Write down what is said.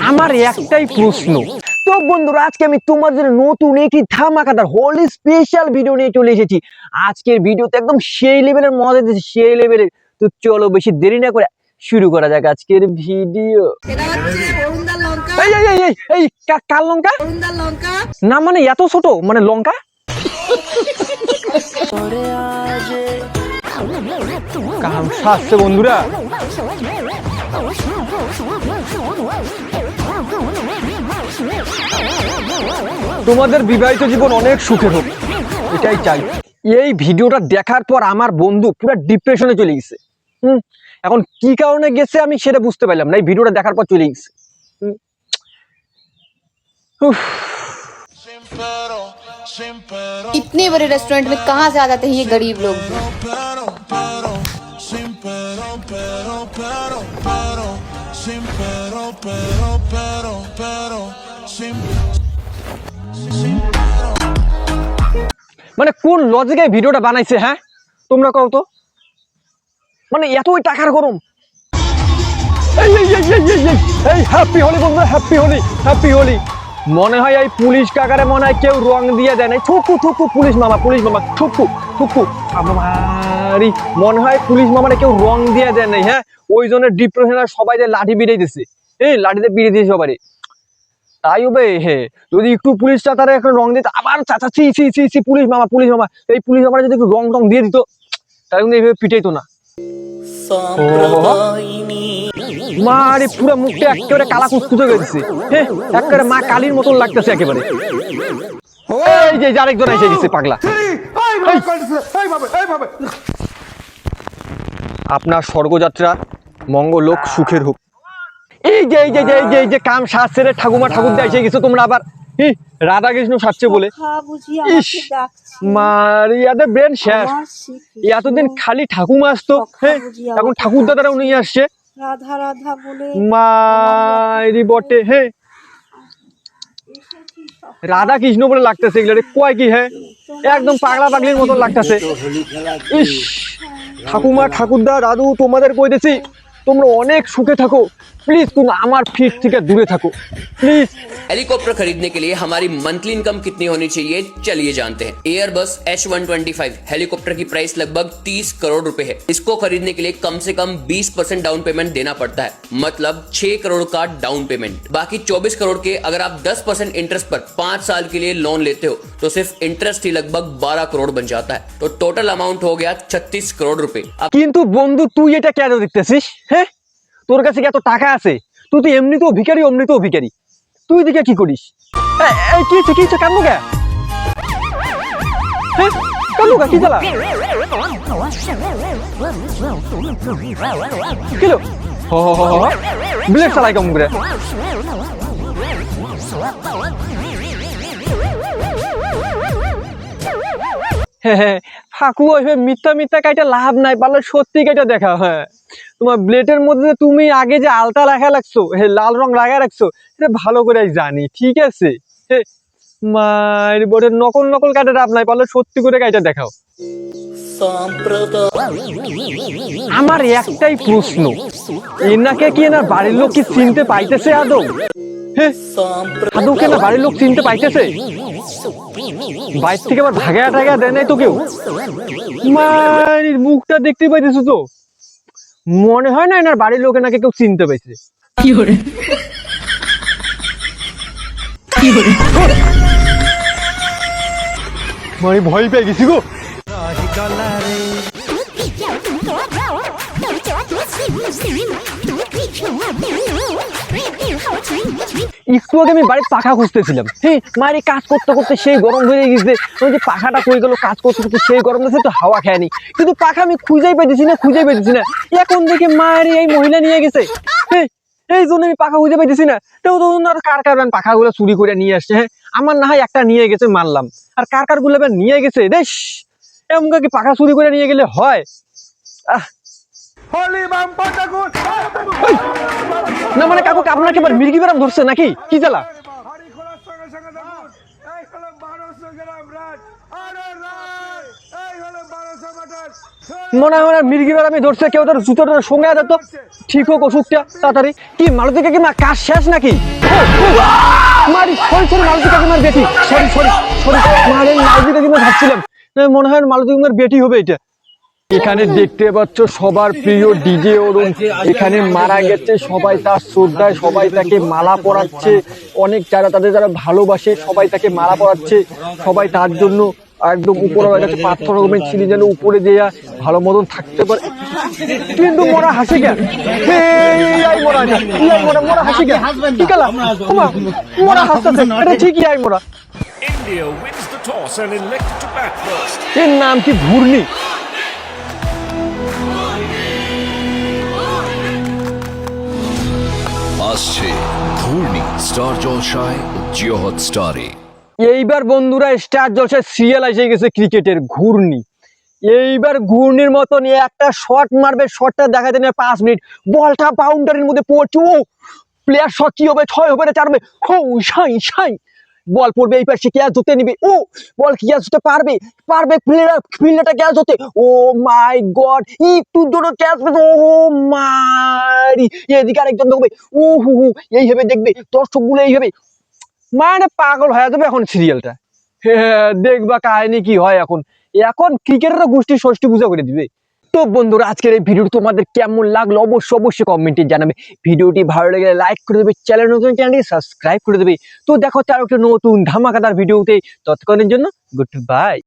আমার একটাই প্রশ্ন, তো বন্ধুরা আজকে আমি তোমাদের নতুন একটি ধামাকাদার হোলি স্পেশাল ভিডিও নিয়ে চলে এসেছি। আজকের ভিডিওতে একদম সেই লেভেলের মজা দিয়েছি, সেই লেভেলের। তো চলো বেশি দেরি না করে শুরু করা যাক আজকের ভিডিও। এই কার লঙ্কা না, মানে এত ছোট, মানে লঙ্কা কাম শাস্তে বন্ধুরা। তোমাদের বিবাহিত জীবন অনেক সুখের হোক, এটাই চাই। এই ভিডিওটা দেখার পর আমার বন্ধু পুরো ডিপ্রেশনে চলে গেছে। এখন কি কারণে গেছে আমি সেটা বুঝতে পারলাম না, এই ভিডিওটা দেখার পর চলে গেছে। इतने बड़े रेस्टोरेंट में कहाँ से आ जाते हैं ये गरीब लोग। মানে কোন লজিকে ভিডিওটা বানাইছে? হ্যাঁ তোমরা কও তো, মানে এতই টাকার গরম। এই হ্যাপি হোলি বন্ধুরা, হ্যাপি হোলি, হ্যাপি হোলি। মনে হয় এই পুলিশ কাকারে মনে হয় কেউ রং দিয়ে দেয় নাই। থুকু থুকু পুলিশ মামা, পুলিশ মামা, থুকু থুকু আমারই মনে হয় পুলিশ মামারে কেউ রং দিয়ে দেয় নাই। হ্যাঁ ওই জন্য ডিপ্রেশনে সবাই লাঠি বিড়াই দিছে, লাঠিতে বিড়ে দিয়েছে সবারই। তাই হবে হে, যদি একটু পুলিশটা তারা এখন রং দিত, আবার চাচা চি চি চি চি পুলিশ মামা, পুলিশ মামা। এই পুলিশ মামারা যদি একটু রং টং দিয়ে দিত তাহলে কিন্তু এইভাবে পিটাইতো না। মারে পুরো মুখটা একেবারে কালা কুচকুচে গেছে, হ্যাঁ একেবারে মা কালীর মতন লাগতেছে একেবারে। এই যে আরেকজন এসে গেছে পাগলা। আপনার স্বর্গযাত্রা মঙ্গল হোক, সুখের হোক। এই যে এই যে এই যে এই যে কাম শাস্ত্রের ঠাকুমা ঠাকুরদা এসে গেছে তোমরা আবার রাধা কৃষ্ণ সাজছে বলে। ইস মারিয়াদের ব্রেন শেষ। এতদিন খালি ঠাকুমা আসতো, হ্যাঁ এখন ঠাকুরদা তারা উনি আসছে রাধা রাধা বলে মারি বটে। হ্যাঁ রাধা কৃষ্ণ বলে লাগতেছে এগুলো, কয় কি? হ্যাঁ একদম পাগলা পাগলির মতন লাগতেছে। ইস ঠাকুমা ঠাকুরদা দাদু তোমাদের কইতেছি তোমরা অনেক সুখে থাকো, প্লিজ তুমি আমার ফিট থেকে দূরে থাকো প্লিজ। हेलीकॉप्टर खरीदने के लिए हमारी मंथली इनकम कितनी होनी चाहिए चलिए जानते हैं। एयरबस H125 हेलीकॉप्टर की प्राइस लगभग 30 करोड़ रुपए है। इसको खरीदने के लिए कम से कम 20% डाउन पेमेंट देना पड़ता है, मतलब 6 करोड़ का डाउन पेमेंट। बाकी 24 करोड़ के अगर आप 10% इंटरेस्ट पर 5 साल के लिए लोन लेते हो तो सिर्फ इंटरेस्ट ही लगभग 12 करोड़ बन जाता है। तो टोटल अमाउंट हो गया 36 करोड़ रुपए। কিন্তু বন্ধু তুই এটা কেন দেখতেছিস? হ্যাঁ তোর কাছে কি এত টাকা আছে? তুই তো এমনিতেও ভিখারি অমনিতেও ভিখারি, তুই দিকে কি করিস? কি কান্দু কে? কান্দু কে? কি জ্বালা? কিলো ব্লেড চালাই কম করে। ফাঁকু মিথ্যা মিথ্যা কাইটা লাভ নাই, পারলে সত্যি কাইটা দেখা। হ্যাঁ তোমার ব্লেডের মধ্যে তুমি আগে যে আলতা লাগা রাখছো, লাল রং লাগা রাখছো, এটা ভালো করে জানি, ঠিক আছে? মায়ের বোর্ডের নকল নকল কাইটা লাভ নাই, পারলে সত্যি করে কাইটা দেখাও। আমার একটাই প্রশ্ন, এনাকে কি এনার বাড়ির লোক কি চিনতে পাইতেছে আদৌ? আদৌ কেন বাড়ির লোক চিনতে পাইতেছে? বাইর থেকে আবার ভাগা টাগা দেয় নাই তো কেউ? মায়ের মুখটা দেখতে পাইতেছো তো, মনে হয় না এনার বাড়ির লোক এনাকে কেউ চিনতে পাইছে। মানে ভয় পেয়ে গেছি গো। একটু আগে আমি বাড়ির পাখা খুঁজতেছিলাম, মায়ের কাজ করতে করতে সেই গরম হয়ে গেছে। ওই যে পাখাটা কই গেল, কাজ করতে করতে সেই গরম হয়েছে, তো হাওয়া খায়নি, কিন্তু পাখা আমি খুঁজেই পাইতেছি না। এখন দেখে মায়ের এই মহিলা নিয়ে গেছে, এই জন্য আমি পাখা খুঁজে পাইতেছি না। তো কার পাখা গুলো চুরি করে নিয়ে আসছে। হ্যাঁ আমার না হয় একটা নিয়ে গেছে মানলাম, আর কার গুলো নিয়ে গেছে দেশ। এমন কি পাখা চুরি করে নিয়ে গেলে হয়? না মানে কাকু আপনাকে এবার মির্গি বেরাম ধরছে নাকি? কি জ্বালা? মনে হয় ওরা মির্গি আমি ধরছে, কেউ তোর জুতোটা সঙ্গে যেত, ঠিক হোক অসুখটা তাড়াতাড়ি। কি মালতী কাকিমা কাজ শেষ নাকি? মারি সরি সরি, মালতী কাকিমার বেটি, সরি সরি সরি, মারে মালতী কাকিমা ভাবছিলাম মনে হয় মালতী কাকিমার বেটি হবে এটা। এখানে দেখতে পাচ্ছ সবার প্রিয় ডিজে অরুণ এখানে মারা গেছে, সবাই তার শ্রদ্ধায় সবাই তাকে মালা পরাচ্ছে, অনেক যারা তাদের যারা ভালোবাসে সবাই তাকে মালা পরাচ্ছে, সবাই তার জন্য একদম উপরে হয়ে গেছে, পাথর রকমের ছিঁড়ে যেন উপরে দেয়া ভালো মতন থাকতে পারে। কিন্তু মোরা হাসি কেন? মোরা হাসি কেন? কি কালা মোরা হাসতেছে, এটা ঠিকই আই মোরা। India wins the toss and elects to bat first. এর নাম কি? ঘূর্ণি। আসছে ঘূর্ণি স্টার জলসায় ও জিও হটস্টারে। এইবার বন্ধুরা স্টার জলসায় সিরিয়াল এসে গেছে ক্রিকেটের, ঘূর্ণি। এইবার ঘূর্ণির মতন একটা শট মারবে, শটটা দেখাতে নেই 5 মিনিট, বলটা বাউন্ডারির মধ্যে পড়ছে, ও প্লেয়ার শট কি হবে, 6 হবে না 4 হবে, সাই সাই বল পড়বে এই পাশে, ক্যাচ ধরতে নিবে, ও বল ক্যাচ ধরতে পারবে পারবে ফিল্ডারটা ক্যাচ ধরতে, ও মাই গড একটু জন্য ক্যাচ, ও মারি এদিকে আরেকজন দেখবে, ও হু হু এইভাবে দেখবে, দর্শকগুলো এইভাবে মানে পাগল হয়ে যাবে এখন সিরিয়ালটা। দেখবা কাহিনী কি হয় এখন, এখন ক্রিকেটের গোষ্ঠী ষষ্ঠী পূজা করে দিবে। তো বন্ধুরা আজকের এই ভিডিওটি তোমাদের কেমন লাগলো অবশ্যই কমেন্টে জানাবে। ভিডিওটি ভালো লাগলে লাইক করে দেবে, চ্যানেলটি সাবস্ক্রাইব করে দেবে। তো দেখো হচ্ছে আর একটা নতুন ধামাকাদার ভিডিওতে, ততক্ষণের জন্য গুড বাই।